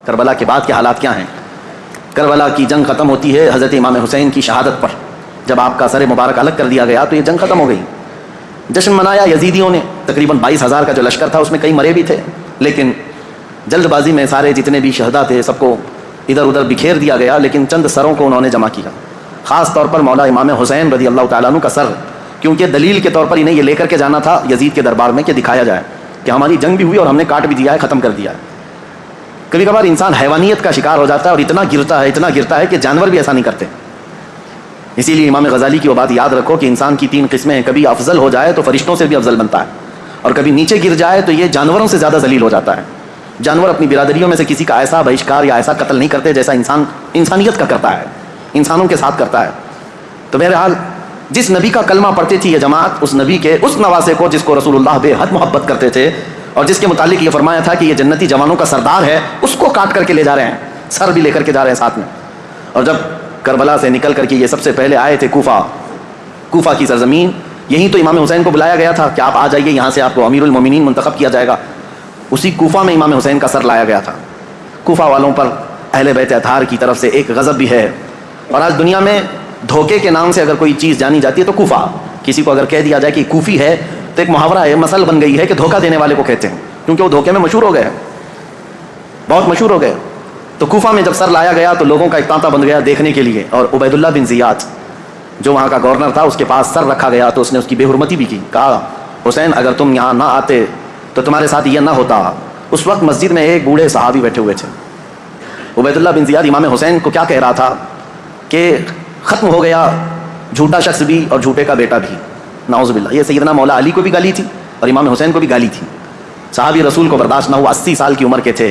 کربلا کے بعد کے حالات کیا ہیں؟ کربلا کی جنگ ختم ہوتی ہے حضرت امام حسین کی شہادت پر. جب آپ کا سر مبارک الگ کر دیا گیا تو یہ جنگ ختم ہو گئی. جشن منایا یزیدیوں نے، تقریباً 22,000 کا جو لشکر تھا اس میں کئی مرے بھی تھے، لیکن جلد بازی میں سارے جتنے بھی شہداء تھے سب کو ادھر ادھر بکھیر دیا گیا، لیکن چند سروں کو انہوں نے جمع کیا، خاص طور پر مولا امام حسین رضی اللہ تعالیٰ عنہ کا سر، کیونکہ دلیل کے طور پر انہیں یہ لے کر کے جانا تھا یزید کے دربار میں کہ دکھایا جائے کہ ہماری جنگ بھی ہوئی اور ہم نے کاٹ بھی دیا ہے، ختم کر دیا ہے. کبھی کبھار انسان حیوانیت کا شکار ہو جاتا ہے اور اتنا گرتا ہے کہ جانور بھی ایسا نہیں کرتے. اسی لیے امام غزالی کی وہ بات یاد رکھو کہ انسان کی 3 قسمیں ہیں، کبھی افضل ہو جائے تو فرشتوں سے بھی افضل بنتا ہے، اور کبھی نیچے گر جائے تو یہ جانوروں سے زیادہ ذلیل ہو جاتا ہے. جانور اپنی برادریوں میں سے کسی کا ایسا بہشکار یا ایسا قتل نہیں کرتے جیسا انسان انسانیت کا کرتا ہے، انسانوں کے ساتھ کرتا ہے. تو بہرحال جس نبی کا کلمہ پڑھتی تھی یہ جماعت، اس نبی کے اس نواسے کو جس کو رسول اللہ بے حد محبت کرتے تھے اور جس کے متعلق یہ فرمایا تھا کہ یہ جنتی جوانوں کا سردار ہے، اس کو کاٹ کر کے لے جا رہے ہیں، سر بھی لے کر کے جا رہے ہیں ساتھ میں. اور جب کربلا سے نکل کر کے یہ سب سے پہلے آئے تھے کوفہ کی سرزمین، یہیں تو امام حسین کو بلایا گیا تھا کہ آپ آ جائیے، یہاں سے آپ کو امیر المومنین منتخب کیا جائے گا. اسی کوفہ میں امام حسین کا سر لایا گیا تھا. کوفہ والوں پر اہل بیت اطہار کی طرف سے ایک غضب بھی ہے، اور آج دنیا میں دھوکے کے نام سے اگر کوئی چیز جانی جاتی ہے تو کوفہ، کسی کو اگر کہہ دیا جائے کہ کوفی ہے تو ایک محاورہ ہے، مسل بن گئی ہے کہ دھوکہ دینے والے کو کہتے ہیں، کیونکہ وہ دھوکے میں مشہور ہو گئے، بہت مشہور ہو گئے. تو کوفہ میں جب سر لایا گیا تو لوگوں کا ایک تانتا بن گیا دیکھنے کے لیے، اور عبید اللہ بن زیاد جو وہاں کا گورنر تھا اس کے پاس سر رکھا گیا تو اس نے اس کی بے حرمتی بھی کی، کہا حسین اگر تم یہاں نہ آتے تو تمہارے ساتھ یہ نہ ہوتا. اس وقت مسجد میں ایک بوڑھے صحابی بیٹھے ہوئے تھے. عبید اللہ بن زیاد امام حسین کو کیا کہہ رہا تھا کہ ختم ہو گیا جھوٹا شخص بھی اور جھوٹے کا بیٹا بھی، نعوذ باللہ. یہ سیدنا مولا علی کو بھی گالی تھی اور امام حسین کو بھی گالی تھی. صحابی رسول کو برداشت نہ ہوا، 80 سال کی عمر کے تھے،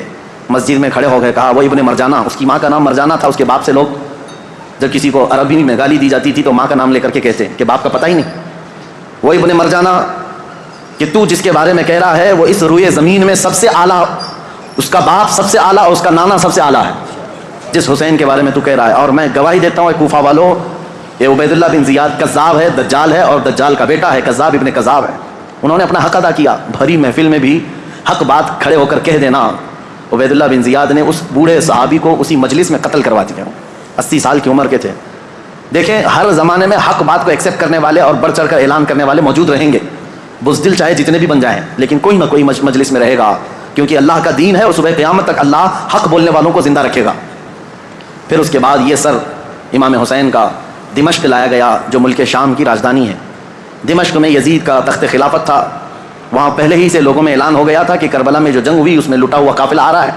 مسجد میں کھڑے ہو گئے، کہا وہ ابن مرجانہ، اس کی ماں کا نام مرجانہ تھا. اس کے باپ سے لوگ جب کسی کو عربی میں گالی دی جاتی تھی تو ماں کا نام لے کر کے کہتے کہ باپ کا پتہ ہی نہیں. وہ ابن مرجانہ کہ تو جس کے بارے میں کہہ رہا ہے وہ اس روئے زمین میں سب سے اعلیٰ، اس کا باپ سب سے اعلیٰ اور اس کا نانا سب سے اعلیٰ ہے جس حسین کے بارے میں تو کہہ رہا ہے. اور میں گواہی دیتا ہوں کوفہ والوں، یہ عبید اللہ بن زیاد کذاب ہے، دجال ہے اور دجال کا بیٹا ہے، کذاب ابن کذاب ہے. انہوں نے اپنا حق ادا کیا، بھری محفل میں بھی حق بات کھڑے ہو کر کہہ دینا. عبید اللہ بن زیاد نے اس بوڑھے صحابی کو اسی مجلس میں قتل کروا دیا، 80 سال کی عمر کے تھے. دیکھیں ہر زمانے میں حق بات کو ایکسیپٹ کرنے والے اور بڑھ چڑھ کر اعلان کرنے والے موجود رہیں گے، بزدل چاہے جتنے بھی بن جائیں، لیکن کوئی نہ کوئی مجلس میں رہے گا، کیونکہ اللہ کا دین ہے اور صبح قیامت تک اللہ حق بولنے والوں کو زندہ رکھے گا. پھر اس کے بعد یہ سر امام حسین کا دمشق لایا گیا جو ملک شام کی راجدھانی ہے. دمشق میں یزید کا تخت خلافت تھا، وہاں پہلے ہی سے لوگوں میں اعلان ہو گیا تھا کہ کربلا میں جو جنگ ہوئی اس میں لٹا ہوا قافلہ آ رہا ہے.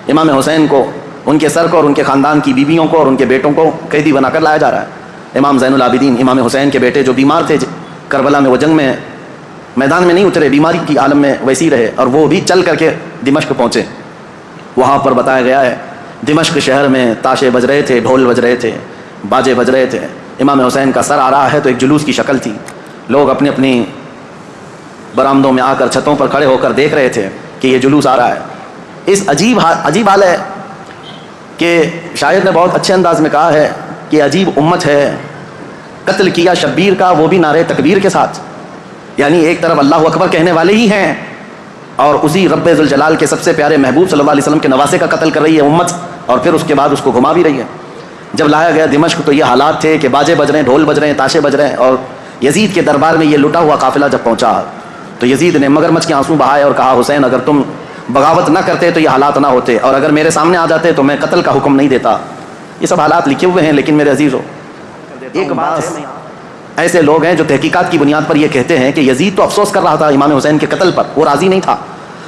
امام حسین کو، ان کے سر کو اور ان کے خاندان کی بیویوں کو اور ان کے بیٹوں کو قیدی بنا کر لایا جا رہا ہے. امام زین العابدین امام حسین کے بیٹے جو بیمار تھے کربلا میں، وہ جنگ میں میدان میں نہیں اترے، بیماری کی عالم میں ویسی رہے، اور وہ بھی چل کر کے دمشق پہنچے. وہاں پر بتایا گیا ہے دمشق شہر میں تاشے بج رہے تھے، ڈھول بج رہے تھے، باجے بج رہے تھے. امام حسین کا سر آ رہا ہے تو ایک جلوس کی شکل تھی، لوگ اپنی اپنی برآمدوں میں آ کر چھتوں پر کھڑے ہو کر دیکھ رہے تھے کہ یہ جلوس آ رہا ہے. اس عجیب حال ہے کہ شاعر نے بہت اچھے انداز میں کہا ہے کہ عجیب امت ہے، قتل کیا شبیر کا وہ بھی نعرے تکبیر کے ساتھ. یعنی ایک طرف اللہ اکبر کہنے والے ہی ہیں اور اسی رب ذوالجلال کے سب سے پیارے محبوب صلی اللہ علیہ وسلم کے نواسے کا قتل کر رہی ہے امت، اور پھر اس کے بعد اس کو گھما بھی رہی ہے. جب لایا گیا دمشق تو یہ حالات تھے کہ باجے بج رہے ہیں، ڈھول بج رہے ہیں، تاشے بج رہے ہیں، اور یزید کے دربار میں یہ لٹا ہوا قافلہ جب پہنچا تو یزید نے مگرمچھ کے آنسو بہائے اور کہا حسین اگر تم بغاوت نہ کرتے تو یہ حالات نہ ہوتے، اور اگر میرے سامنے آ جاتے تو میں قتل کا حکم نہیں دیتا. یہ سب حالات لکھے ہوئے ہیں. لیکن میرے عزیزو ایک بات، ایسے لوگ ہیں جو تحقیقات کی بنیاد پر یہ کہتے ہیں کہ یزید تو افسوس کر رہا تھا امام حسین کے قتل پر، وہ راضی نہیں تھا.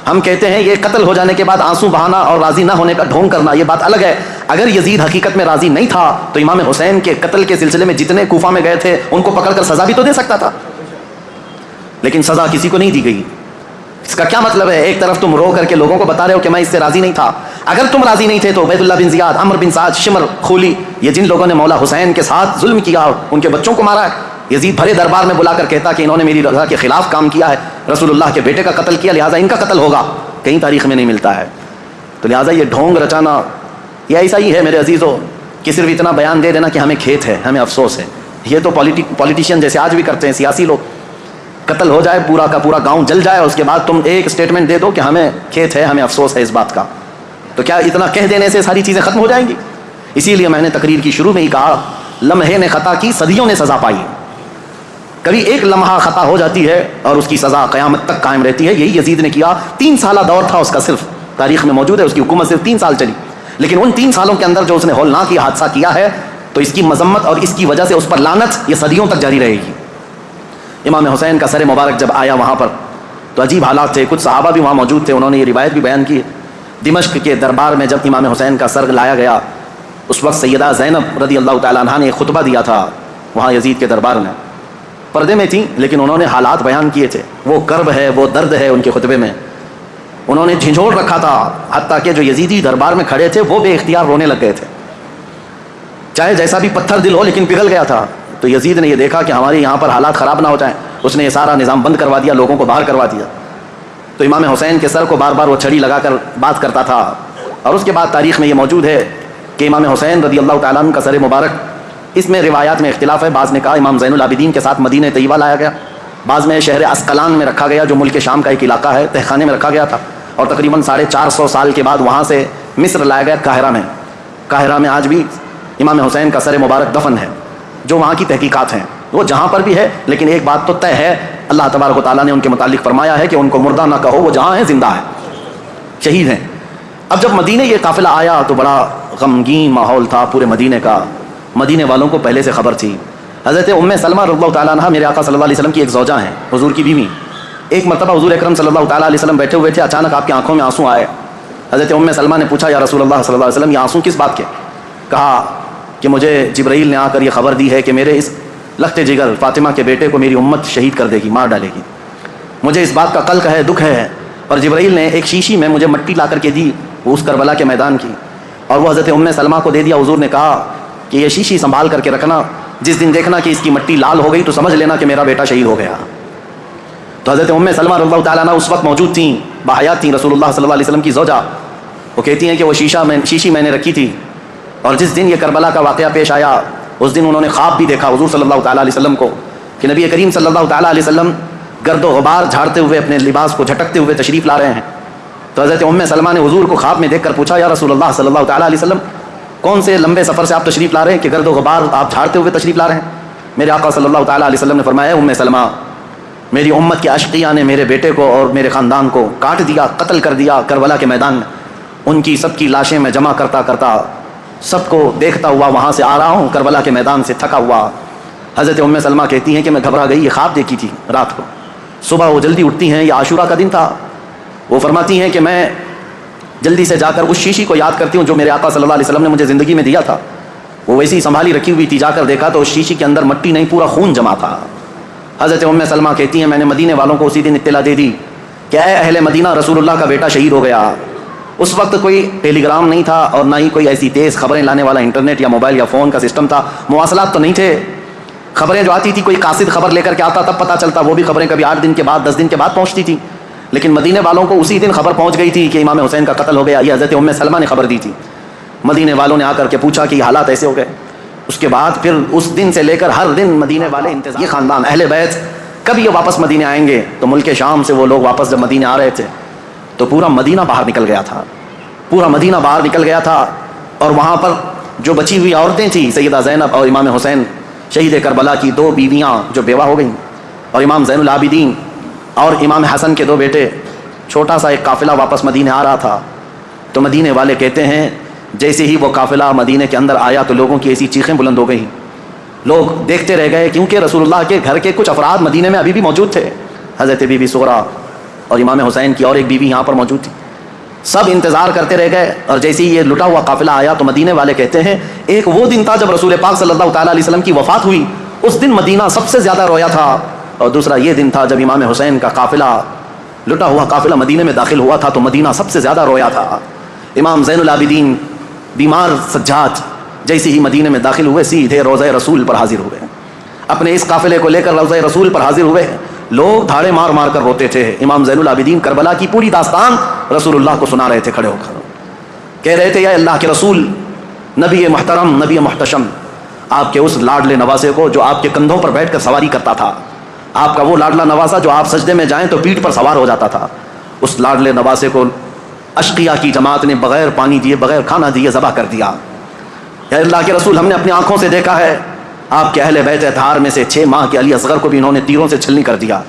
ہم کہتے ہیں یہ قتل ہو جانے کے بعد آنسو بہانا اور راضی نہ ہونے کا ڈھونگ کرنا یہ بات الگ ہے. اگر یزید حقیقت میں راضی نہیں تھا تو امام حسین کے قتل کے سلسلے میں جتنے کوفہ میں گئے تھے ان کو پکڑ کر سزا بھی تو دے سکتا تھا، لیکن سزا کسی کو نہیں دی گئی. اس کا کیا مطلب ہے؟ ایک طرف تم رو کر کے لوگوں کو بتا رہے ہو کہ میں اس سے راضی نہیں تھا. اگر تم راضی نہیں تھے تو عبید اللہ بن زیاد، عمرو بن سعد، شمر، خولی، یہ جن لوگوں نے مولا حسین کے ساتھ ظلم کیا اور ان کے بچوں کو مارا ہے، یزید بھرے دربار میں بلا کر کہتا کہ انہوں نے میری رضا کے خلاف کام کیا ہے، رسول اللہ کے بیٹے کا قتل کیا، لہٰذا ان کا قتل ہوگا. کہیں تاریخ میں نہیں ملتا ہے. تو لہٰذا یہ ڈھونگ رچانا یہ ایسا ہی ہے میرے عزیزو کہ صرف اتنا بیان دے دینا کہ ہمیں کھیت ہے، ہمیں افسوس ہے. یہ تو پولیٹیشین جیسے آج بھی کرتے ہیں سیاسی لوگ، قتل ہو جائے، پورا کا پورا گاؤں جل جائے، اور اس کے بعد تم ایک اسٹیٹمنٹ دے دو کہ ہمیں کھیت ہے، ہمیں افسوس ہے اس بات کا. تو کیا اتنا کہہ دینے سے ساری چیزیں ختم ہو جائیں گی؟ اسی لیے میں نے تقریر کی شروع میں ہی کہا، لمحے نے خطا کی صدیوں نے سزا پائی. کبھی ایک لمحہ خطا ہو جاتی ہے اور اس کی سزا قیامت تک قائم رہتی ہے. یہی یزید نے کیا. 3 سالہ دور تھا اس کا، صرف تاریخ میں موجود ہے، اس کی حکومت صرف 3 سال چلی، لیکن ان 3 سالوں کے اندر جو اس نے ہولناک حادثہ کیا ہے، تو اس کی مذمت اور اس کی وجہ سے اس پر لعنت یہ صدیوں تک جاری رہے گی. امام حسین کا سر مبارک جب آیا وہاں پر تو عجیب حالات تھے. کچھ صحابہ بھی وہاں موجود تھے، انہوں نے یہ روایت بھی بیان کی. دمشق کے دربار میں جب امام حسین کا سر لایا گیا، اس وقت سیدہ زینب رضی اللہ تعالیٰ عنہ نے ایک خطبہ دیا تھا وہاں یزید کے دربار میں. پردے میں تھیں لیکن انہوں نے حالات بیان کیے تھے. وہ کرب ہے، وہ درد ہے ان کے خطبے میں. انہوں نے جھنجھوڑ رکھا تھا، حتیٰ کہ جو یزیدی دربار میں کھڑے تھے وہ بے اختیار رونے لگ گئے تھے. چاہے جیسا بھی پتھر دل ہو لیکن پگھل گیا تھا. تو یزید نے یہ دیکھا کہ ہمارے یہاں پر حالات خراب نہ ہو جائیں، اس نے یہ سارا نظام بند کروا دیا، لوگوں کو باہر کروا دیا. تو امام حسین کے سر کو بار بار وہ چھڑی لگا کر بات کرتا تھا. اور اس کے بعد تاریخ میں یہ موجود ہے کہ امام حسین رضی اللہ تعالیٰ عنہ کا سر مبارک، اس میں روایات میں اختلاف ہے. بعض نے کہا امام زین العابدین کے ساتھ مدینہ طیبہ لایا گیا، بعض میں شہر اسقلان میں رکھا گیا جو ملک شام کا ایک علاقہ ہے، تہخانے میں رکھا گیا تھا. اور تقریباً 450 سال کے بعد وہاں سے مصر لایا گیا قاہرہ میں. قاہرہ میں آج بھی امام حسین کا سر مبارک دفن ہے. جو وہاں کی تحقیقات ہیں وہ جہاں پر بھی ہے، لیکن ایک بات تو طے ہے، اللہ تبارک و تعالیٰ نے ان کے متعلق فرمایا ہے کہ ان کو مردہ نہ کہو، وہ جہاں ہیں زندہ ہیں، شہید ہیں. اب جب مدینہ یہ قافلہ آیا تو بڑا غمگین ماحول تھا پورے مدینے کا. مدینے والوں کو پہلے سے خبر تھی. حضرت سلمہ رضی اللہ تعالیٰ عنہ میرے آقا صلی اللہ علیہ وسلم کی ایک زوجہ ہیں، حضور کی بیوی. ایک مرتبہ حضور اکرم صلی اللہ تعالیٰ علیہ وسلم بیٹھے ہوئے تھے، اچانک آپ کی آنکھوں میں آنسو آئے. حضرت سلمہ نے پوچھا یا رسول اللہ صلی اللہ علیہ وسلم یہ آنسو کس بات کے؟ کہا کہ مجھے جبرائیل نے آ کر یہ خبر دی ہے کہ میرے اس لخت جگر فاطمہ کے بیٹے کو میری امت شہید کر دے گی، مار ڈالے گی. مجھے اس بات کا قلق ہے، دکھ ہے. اور جبرائیل نے ایک شیشی میں مجھے مٹی لا کر کے دی اس کربلا کے میدان کی، اور وہ حضرت سلمہ کو دے دیا. حضور نے کہا کہ یہ شیشی سنبھال کر کے رکھنا، جس دن دیکھنا کہ اس کی مٹی لال ہو گئی تو سمجھ لینا کہ میرا بیٹا شہید ہو گیا. تو حضرت سلمہ رضی اللہ تعالیٰ عنہ اس وقت موجود تھیں، باحیات تھیں، رسول اللہ صلی اللہ علیہ وسلم کی زوجہ. وہ کہتی ہیں کہ وہ شیشی میں نے رکھی تھی، اور جس دن یہ کربلا کا واقعہ پیش آیا اس دن انہوں نے خواب بھی دیکھا حضور صلی اللہ تعالیٰ علیہ وسلم کو کہ نبی کریم صلی اللہ تعالیٰ علیہ وسلم گرد و غبار جھاڑتے ہوئے اپنے لباس کو جھٹکتے ہوئے تشریف لا رہے ہیں. تو حضرت سلمہ نے حضور کو خواب میں دیکھ کر پوچھا یا رسول اللہ صلی اللہ تعالیٰ علیہ وسلم کون سے لمبے سفر سے آپ تشریف لا رہے ہیں کہ گرد و غبار آپ جھاڑتے ہوئے تشریف لا رہے ہیں؟ میرے آقا صلی اللہ تعالیٰ علیہ وسلم نے فرمایا سلمہ میری امت کے اشقیاء نے میرے بیٹے کو اور میرے خاندان کو کاٹ دیا، قتل کر دیا کربلا کے میدان میں. ان کی سب کی لاشیں میں جمع کرتا سب کو دیکھتا ہوا وہاں سے آ رہا ہوں، کربلا کے میدان سے تھکا ہوا. حضرت سلمہ کہتی ہیں کہ میں گھبرا گئی، یہ خواب دیکھی تھی رات کو. صبح وہ جلدی اٹھتی ہیں، یہ عاشورہ کا دن تھا. وہ فرماتی ہیں کہ میں جلدی سے جا کر اس شیشی کو یاد کرتی ہوں جو میرے آقا صلی اللہ علیہ وسلم نے مجھے زندگی میں دیا تھا. وہ ویسی سنبھالی رکھی ہوئی تھی. جا کر دیکھا تو اس شیشی کے اندر مٹی نہیں، پورا خون جمع تھا. حضرت سلمہ کہتی ہیں میں نے مدینے والوں کو اسی دن اطلاع دے دی کہ اے اہل مدینہ، رسول اللہ کا بیٹا شہید ہو گیا. اس وقت کوئی ٹیلی گرام نہیں تھا اور نہ ہی کوئی ایسی تیز خبریں لانے والا انٹرنیٹ یا موبائل یا فون کا سسٹم تھا. مواصلات تو نہیں تھے. خبریں جو آتی تھی کوئی قاصد خبر لے کر کے آتا تب پتہ چلتا. وہ بھی خبریں کبھی 8 دن کے بعد 10 دن کے بعد پہنچتی تھی. لیکن مدینے والوں کو اسی دن خبر پہنچ گئی تھی کہ امام حسین کا قتل ہو گیا. یہ حضرت سلمہ نے خبر دی تھی. مدینے والوں نے آ کر کے پوچھا کہ یہ حالات ایسے ہو گئے. اس کے بعد پھر اس دن سے لے کر ہر دن مدینے والے انتظار، یہ خاندان اہل بیت کب یہ واپس مدینے آئیں گے. تو ملک شام سے وہ لوگ واپس جب مدینے آ رہے تھے تو پورا مدینہ باہر نکل گیا تھا. پورا مدینہ باہر نکل گیا تھا. اور وہاں پر جو بچی ہوئی عورتیں تھیں، سیدہ زینب اور امام حسین شہید کربلا کی 2 بیویاں جو بیوہ ہو گئیں، اور امام زین العابدین اور امام حسن کے 2 بیٹے، چھوٹا سا ایک قافلہ واپس مدینے آ رہا تھا. تو مدینے والے کہتے ہیں جیسے ہی وہ قافلہ مدینے کے اندر آیا تو لوگوں کی ایسی چیخیں بلند ہو گئیں. لوگ دیکھتے رہ گئے کیونکہ رسول اللہ کے گھر کے کچھ افراد مدینے میں ابھی بھی موجود تھے. حضرت بی بی سغرا اور امام حسین کی اور ایک بیوی یہاں پر موجود تھی. سب انتظار کرتے رہ گئے. اور جیسے ہی یہ لٹا ہوا قافلہ آیا تو مدینے والے کہتے ہیں ایک وہ دن تھا جب رسول پاک صلی اللہ تعالیٰ علیہ وسلم کی وفات ہوئی، اس دن مدینہ سب سے زیادہ رویا تھا. اور دوسرا یہ دن تھا جب امام حسین کا قافلہ، لٹا ہوا قافلہ مدینے میں داخل ہوا تھا تو مدینہ سب سے زیادہ رویا تھا. امام زین العابدین بیمار سجاد جیسے ہی مدینے میں داخل ہوئے سیدھے روضہ رسول پر حاضر ہوئے. اپنے اس قافلے کو لے کر روضہ رسول پر حاضر ہوئے. لوگ دھاڑے مار مار کر روتے تھے. امام زین العابدین کربلا کی پوری داستان رسول اللہ کو سنا رہے تھے کھڑے ہو کر. کہہ رہے تھے یا اللہ کے رسول، نبی محترم، نبی محتشم، آپ کے اس لاڈلے نواسے کو جو آپ کے کندھوں پر بیٹھ کر سواری کرتا تھا، آپ کا وہ لاڈلا نواسا جو آپ سجدے میں جائیں تو پیٹھ پر سوار ہو جاتا تھا، اس لاڈلے نواسے کو اشقیاء کی جماعت نے بغیر پانی دیے بغیر کھانا دیے ذبح کر دیا. اے اللہ کے رسول ہم نے اپنی آنکھوں سے دیکھا ہے آپ کے اہل بیت اطہار میں سے 6 ماہ کے علی اصغر کو بھی انہوں نے تیروں سے چھلنی کر دیا.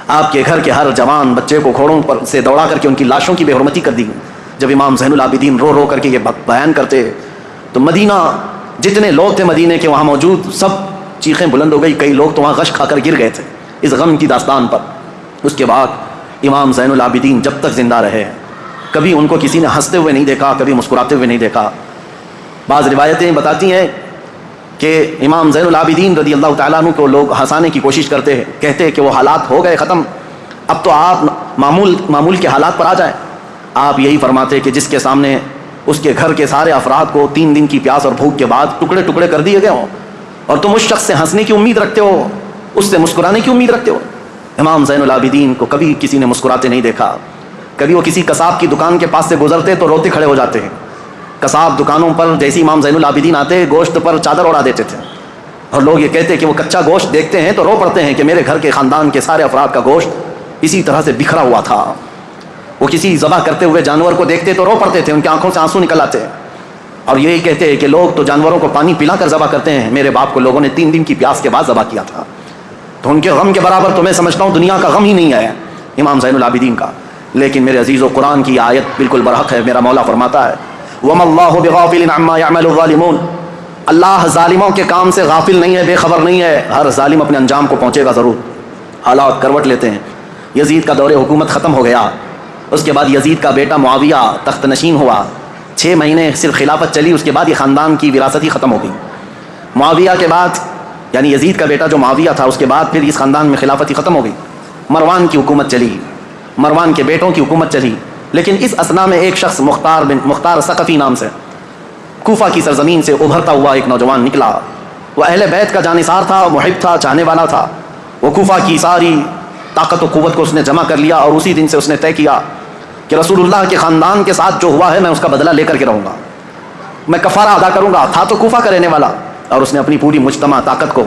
آپ کے گھر کے ہر جوان بچے کو گھوڑوں پر سے دوڑا کر کے ان کی لاشوں کی بے حرمتی کر دی. جب امام زین العابدین رو رو کر کے یہ بیان کرتے تو مدینہ جتنے لوگ تھے مدینے کے وہاں موجود سب چیخیں بلند ہو گئی. کئی لوگ تو وہاں غش کھا کر گر گئے تھے اس غم کی داستان پر. اس کے بعد امام زین العابدین جب تک زندہ رہے کبھی ان کو کسی نے ہنستے ہوئے نہیں دیکھا, کبھی مسکراتے ہوئے نہیں دیکھا. بعض روایتیں بتاتی ہیں کہ امام زین العابدین رضی اللہ تعالیٰ عنہ کو لوگ ہنسانے کی کوشش کرتے ہیں, کہتے ہیں کہ وہ حالات ہو گئے ختم, اب تو آپ معمول کے حالات پر آ جائیں. آپ یہی فرماتے کہ جس کے سامنے اس کے گھر کے سارے افراد کو 3 دن کی پیاس اور بھوک کے بعد ٹکڑے ٹکڑے کر دیے گئے ہوں اور تم اس شخص سے ہنسنے کی امید رکھتے ہو, اس سے مسکرانے کی امید رکھتے ہو. امام زین العابدین کو کبھی کسی نے مسکراتے نہیں دیکھا. کبھی وہ کسی قصاب کی دکان کے پاس سے گزرتے تو روتے کھڑے ہو جاتے ہیں. قصاب دکانوں پر جیسے امام زین العابدین آتے گوشت پر چادر اڑا دیتے تھے اور لوگ یہ کہتے کہ وہ کچا گوشت دیکھتے ہیں تو رو پڑتے ہیں کہ میرے گھر کے خاندان کے سارے افراد کا گوشت اسی طرح سے بکھرا ہوا تھا. وہ کسی ذبح کرتے ہوئے جانور کو دیکھتے تو رو پڑتے تھے, ان کی آنکھوں سے آنسو نکل آتے اور یہی کہتے ہیں کہ لوگ تو جانوروں کو پانی پلا کر ذبح کرتے ہیں, میرے باپ کو لوگوں نے 3 دن کی پیاس کے بعد ذبح کیا تھا. تو ان کے غم کے برابر تو میں سمجھتا ہوں دنیا کا غم ہی نہیں ہے امام زین العابدین کا. لیکن میرے عزیزو قرآن کی آیت بالکل برحق ہے. میرا مولا فرماتا ہے وَمَا اللَّهُ بِغَافِلٍ عَمَّا يَعْمَلُ الظَّالِمُونَ, اللہ ظالموں کے کام سے غافل نہیں ہے, بے خبر نہیں ہے. ہر ظالم اپنے انجام کو پہنچے گا ضرور. حالات کروٹ لیتے ہیں. یزید کا دور حکومت ختم ہو گیا. اس کے بعد یزید کا بیٹا معاویہ تخت نشین ہوا. 6 مہینے صرف خلافت چلی, اس کے بعد یہ خاندان کی وراثت ہی ختم ہو گئی. معاویہ کے بعد یعنی یزید کا بیٹا جو معاویہ تھا اس کے بعد پھر اس خاندان میں خلافت ہی ختم ہو گئی. مروان کی حکومت چلی, مروان کے بیٹوں کی حکومت چلی. لیکن اس اثنا میں ایک شخص مختار ثقفی نام سے کوفہ کی سرزمین سے ابھرتا ہوا ایک نوجوان نکلا. وہ اہل بیت کا جانثار تھا, محب تھا, چاہنے والا تھا. وہ کوفہ کی ساری طاقت و قوت کو اس نے جمع کر لیا اور اسی دن سے اس نے طے کیا کہ رسول اللہ کے خاندان کے ساتھ جو ہوا ہے میں اس کا بدلہ لے کر کے رہوں گا, میں کفارہ ادا کروں گا. تھا تو کوفہ کا رہنے والا اور اس نے اپنی پوری مجتمع طاقت کو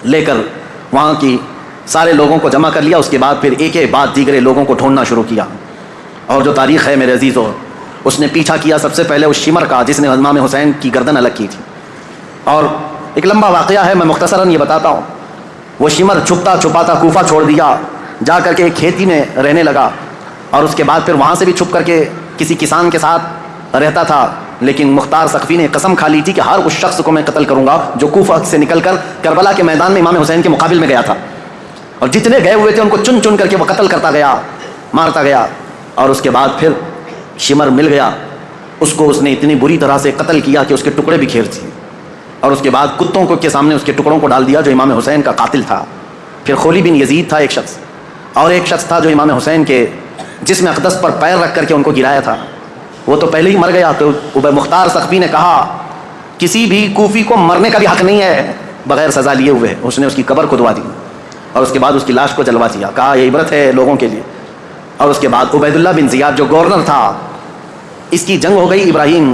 لے کر وہاں کی سارے لوگوں کو جمع کر لیا. اس کے بعد پھر ایک ایک بعد دیگرے لوگوں کو ڈھونڈنا شروع کیا. اور جو تاریخ ہے میرے عزیزو, اس نے پیچھا کیا سب سے پہلے اس شمر کا جس نے امام حسین کی گردن الگ کی تھی. اور ایک لمبا واقعہ ہے, میں مختصراً یہ بتاتا ہوں. وہ شمر چھپتا چھپاتا کوفہ چھوڑ دیا, جا کر کے ایک کھیتی میں رہنے لگا اور اس کے بعد پھر وہاں سے بھی چھپ کر کے کسی کسان کے ساتھ رہتا تھا. لیکن مختار ثقفی نے قسم کھا لی تھی کہ ہر اس شخص کو میں قتل کروں گا جو کوفہ سے نکل کر کربلا کے میدان میں امام حسین کے مقابل میں گیا تھا. اور جتنے گئے ہوئے تھے ان کو چن چن کر کے وہ قتل کرتا گیا, مارتا گیا. اور اس کے بعد پھر شمر مل گیا, اس کو اس نے اتنی بری طرح سے قتل کیا کہ اس کے ٹکڑے بھی کھیر دیے. اور اس کے بعد کتوں کو کے سامنے اس کے ٹکڑوں کو ڈال دیا جو امام حسین کا قاتل تھا. پھر خولی بن یزید تھا ایک شخص, اور ایک شخص تھا جو امام حسین کے جسم اقدس پر پیر رکھ کر کے ان کو گرایا تھا. وہ تو پہلے ہی مر گیا. تو مختار ثقفی نے کہا کسی بھی کوفی کو مرنے کا بھی حق نہیں ہے بغیر سزا لیے ہوئے. اس نے اس کی قبر کھدوا دی اور اس کے بعد اس کی لاش کو جلوا دیا. کہا یہ عبرت ہے لوگوں کے لیے. اور اس کے بعد عبید اللہ بن زیاد جو گورنر تھا, اس کی جنگ ہو گئی ابراہیم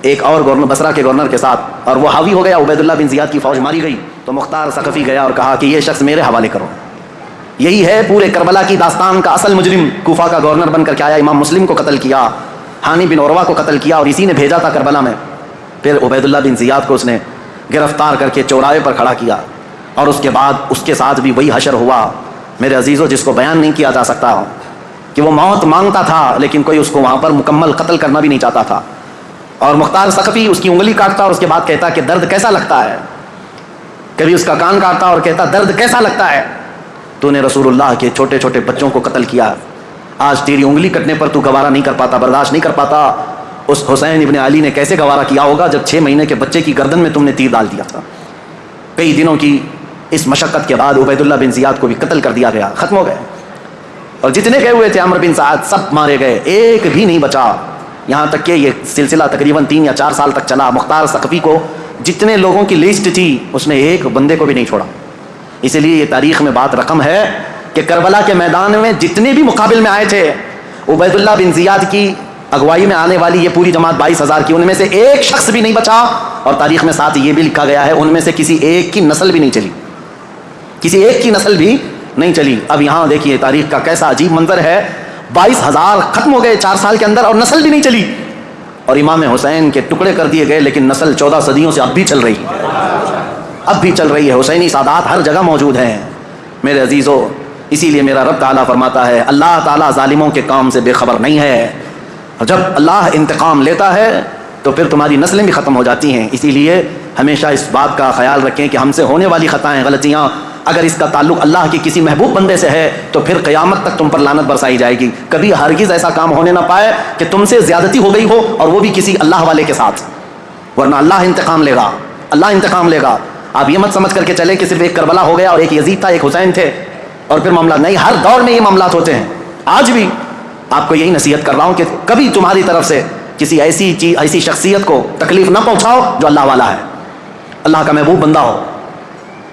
ایک اور گورنر بصرہ کے گورنر کے ساتھ, اور وہ حاوی ہو گیا. عبید اللہ بن زیاد کی فوج ماری گئی تو مختار ثقفی گیا اور کہا کہ یہ شخص میرے حوالے کرو. یہی ہے پورے کربلا کی داستان کا اصل مجرم. کوفہ کا گورنر بن کر کے آیا, امام مسلم کو قتل کیا, ہانی بن عروہ کو قتل کیا, اور اسی نے بھیجا تھا کربلا میں. پھر عبید اللہ بن زیاد کو اس نے گرفتار کر کے چوراہے پر کھڑا کیا, اور اس کے بعد اس کے ساتھ بھی وہی حشر ہوا میرے عزیزوں جس کو بیان نہیں کیا جا سکتا. کہ وہ موت مانگتا تھا لیکن کوئی اس کو وہاں پر مکمل قتل کرنا بھی نہیں چاہتا تھا. اور مختار ثقفی اس کی انگلی کاٹتا اور اس کے بعد کہتا کہ درد کیسا لگتا ہے. کبھی اس کا کان کاٹتا اور کہتا درد کیسا لگتا ہے. تو نے رسول اللہ کے چھوٹے چھوٹے بچوں کو قتل کیا, آج تیری انگلی کٹنے پر تو گوارا نہیں کر پاتا, برداشت نہیں کر پاتا. اس حسین ابن علی نے کیسے گوارا کیا ہوگا جب 6 مہینے کے بچے کی گردن میں تم نے تیر ڈال دیا تھا. کئی دنوں کی اس مشقت کے بعد عبید اللہ بن زیاد کو بھی قتل کر دیا گیا, ختم ہو گئے. اور جتنے گئے ہوئے تھے عمرو بن سعد سب مارے گئے, ایک بھی نہیں بچا. یہاں تک کہ یہ سلسلہ تقریباً 3 یا 4 سال تک چلا. مختار ثقفی کو جتنے لوگوں کی لسٹ تھی اس نے ایک بندے کو بھی نہیں چھوڑا. اسی لیے یہ تاریخ میں بات رقم ہے کہ کربلا کے میدان میں جتنے بھی مقابل میں آئے تھے عبید اللہ بن زیاد کی اگوائی میں آنے والی یہ پوری جماعت 22,000 کی, ان میں سے ایک شخص بھی نہیں بچا. اور تاریخ میں ساتھ یہ بھی لکھا گیا ہے ان میں سے کسی ایک کی نسل بھی نہیں چلی, کسی ایک کی نسل بھی نہیں چلی. اب یہاں دیکھیے تاریخ کا کیسا عجیب منظر ہے. 22,000 ختم ہو گئے 4 سال کے اندر اور نسل بھی نہیں چلی. اور امام حسین کے ٹکڑے کر دیے گئے لیکن نسل 14 صدیوں سے اب بھی چل رہی ہے, اب بھی چل رہی ہے. حسینی سادات ہر جگہ موجود ہیں میرے عزیزو. اسی لیے میرا رب تعالیٰ فرماتا ہے اللہ تعالیٰ ظالموں کے کام سے بے خبر نہیں ہے. اور جب اللہ انتقام لیتا ہے تو پھر تمہاری نسلیں بھی ختم ہو جاتی ہیں. اسی لیے ہمیشہ اس بات کا خیال رکھیں کہ ہم سے ہونے والی خطائیں غلطیاں اگر اس کا تعلق اللہ کی کسی محبوب بندے سے ہے تو پھر قیامت تک تم پر لعنت برسائی جائے گی. کبھی ہرگز ایسا کام ہونے نہ پائے کہ تم سے زیادتی ہو گئی ہو اور وہ بھی کسی اللہ والے کے ساتھ, ورنہ اللہ انتقام لے گا, اللہ انتقام لے گا. آپ یہ مت سمجھ کر کے چلیں کہ صرف ایک کربلا ہو گیا اور ایک یزید تھا ایک حسین تھے اور پھر معاملہ نہیں. ہر دور میں یہ معاملات ہوتے ہیں. آج بھی آپ کو یہی نصیحت کر رہا ہوں کہ کبھی تمہاری طرف سے کسی ایسی شخصیت کو تکلیف نہ پہنچاؤ جو اللہ والا ہے, اللہ کا محبوب بندہ ہو,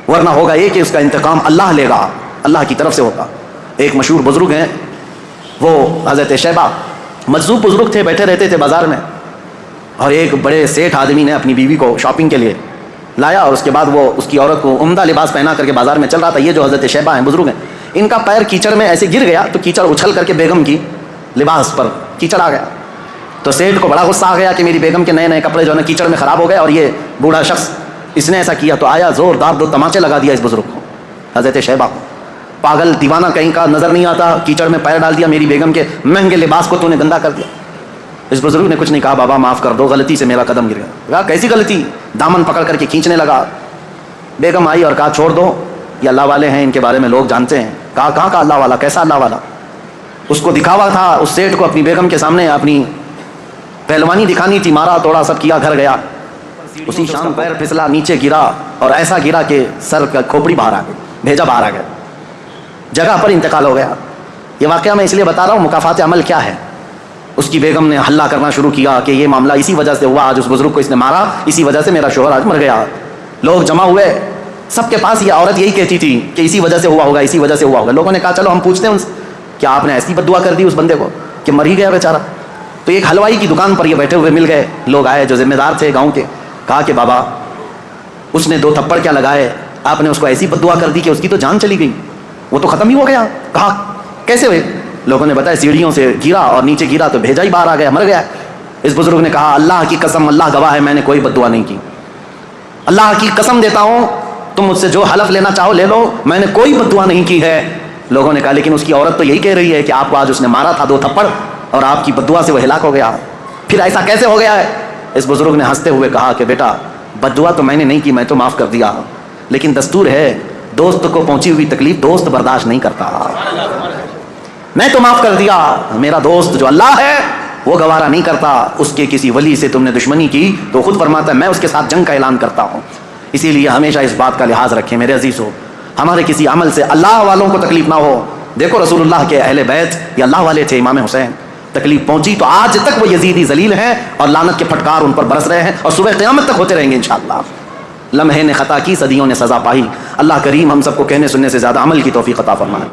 ورنہ ہوگا یہ کہ اس کا انتقام اللہ لے گا, اللہ کی طرف سے ہوگا. ایک مشہور بزرگ ہیں وہ حضرت شیبہ, مجذوب بزرگ تھے, بیٹھے رہتے تھے بازار میں اور ایک بڑے سیٹھ آدمی نے اپنی بیوی کو شاپنگ کے لیے لایا اور اس کے بعد وہ اس کی عورت کو عمدہ لباس پہنا کر کے بازار میں چل رہا تھا. یہ جو حضرت شیبہ ہیں بزرگ ہیں, ان کا پیر کیچڑ میں ایسے گر گیا تو کیچڑ اچھل کر کے بیگم کی لباس پر کیچڑ آ گیا. تو سیٹھ کو بڑا غصہ آ گیا کہ میری بیگم کے نئے نئے کپڑے جو ہے کیچڑ میں خراب ہو گئے اور یہ بوڑھا شخص اس نے ایسا کیا. تو آیا زوردار 2 تماچے لگا دیا اس بزرگ کو, حضرت شیبہ کو. پاگل دیوانہ کہیں کا, نظر نہیں آتا, کیچڑ میں پیر ڈال دیا, میری بیگم کے مہنگے لباس کو تو نے گندا کر دیا. اس بزرگ نے کچھ نہیں کہا, بابا معاف کر دو, غلطی سے میرا قدم گر گیا. کہا کیسی غلطی؟ دامن پکڑ کر کے کھینچنے لگا. بیگم آئی اور کہا چھوڑ دو, یہ اللہ والے ہیں, ان کے بارے میں لوگ جانتے ہیں. کہا کہاں کا اللہ والا, کیسا اللہ والا؟ اس کو دکھاوا تھا, اس سیٹھ کو اپنی بیگم کے سامنے اپنی پہلوانی دکھانی تھی, مارا توڑا سب کیا, گھر گیا. اسی شام پیر پھسلا, نیچے گرا اور ایسا گرا کہ سر کا کھوپڑی باہر آ گئی, بھیجا باہر آ گیا, جگہ پر انتقال ہو گیا. یہ واقعہ میں اس لیے بتا رہا ہوں مکافات عمل کیا ہے. اس کی بیگم نے ہلہ کرنا شروع کیا کہ یہ معاملہ اسی وجہ سے ہوا, آج اس بزرگ کو اس نے مارا, اسی وجہ سے میرا شوہر آج مر گیا. لوگ جمع ہوئے, سب کے پاس یہ عورت یہی کہتی تھی کہ اسی وجہ سے ہوا ہوگا, اسی وجہ سے ہوا ہوگا. لوگوں نے کہا چلو ہم پوچھتے ہیں ان سے, کیا آپ نے ایسی بد دعا کر دی اس بندے کو کہ مر ہی گیا بیچارہ؟ تو ایک حلوائی کی دکان پر یہ بیٹھے ہوئے مل گئے, لوگ آئے جو ذمہ دار تھے گاؤں کے. کہا کہ بابا اس نے 2 تھپڑ کیا لگائے, آپ نے اس کو ایسی بد دعا کر دی کہ اس کی تو جان چلی گئی, وہ تو ختم ہی ہو گیا. کہا کیسے ہوئے؟ لوگوں نے بتایا سیڑھیوں سے گرا اور نیچے گرا تو بھیجا ہی باہر آ گیا, مر گیا. اس بزرگ نے کہا اللہ کی قسم, اللہ گواہ ہے, میں نے کوئی بد دعا نہیں کی, اللہ کی قسم دیتا ہوں, تم مجھ سے جو حلف لینا چاہو لے لو, میں نے کوئی بد دعا نہیں کی ہے. لوگوں نے کہا لیکن اس کی عورت تو یہی کہہ رہی ہے کہ آپ کو آج اس نے مارا تھا 2 تھپڑ اور آپ کی بد دعا سے وہ ہلاک ہو گیا, پھر ایسا کیسے ہو گیا ہے؟ اس بزرگ نے ہنستے ہوئے کہا کہ بیٹا بد دعا تو میں نے نہیں کی, میں تو معاف کر دیا, لیکن دستور ہے دوست کو پہنچی ہوئی تکلیف دوست برداشت نہیں کرتا. میں تو معاف کر دیا, میرا دوست جو اللہ ہے وہ گوارا نہیں کرتا. اس کے کسی ولی سے تم نے دشمنی کی تو خود فرماتا ہے میں اس کے ساتھ جنگ کا اعلان کرتا ہوں. اسی لیے ہمیشہ اس بات کا لحاظ رکھیں میرے عزیزو, ہمارے کسی عمل سے اللہ والوں کو تکلیف نہ ہو. دیکھو رسول اللہ کے اہل بیت یہ اللہ والے تھے, امام حسین, تکلیف پہنچی تو آج تک وہ یزیدی ذلیل ہیں اور لعنت کے پھٹکار ان پر برس رہے ہیں اور صبح قیامت تک ہوتے رہیں گے انشاءاللہ. لمحے نے خطا کی, صدیوں نے سزا پائی. اللہ کریم ہم سب کو کہنے سننے سے زیادہ عمل کی توفیق عطا فرمائے.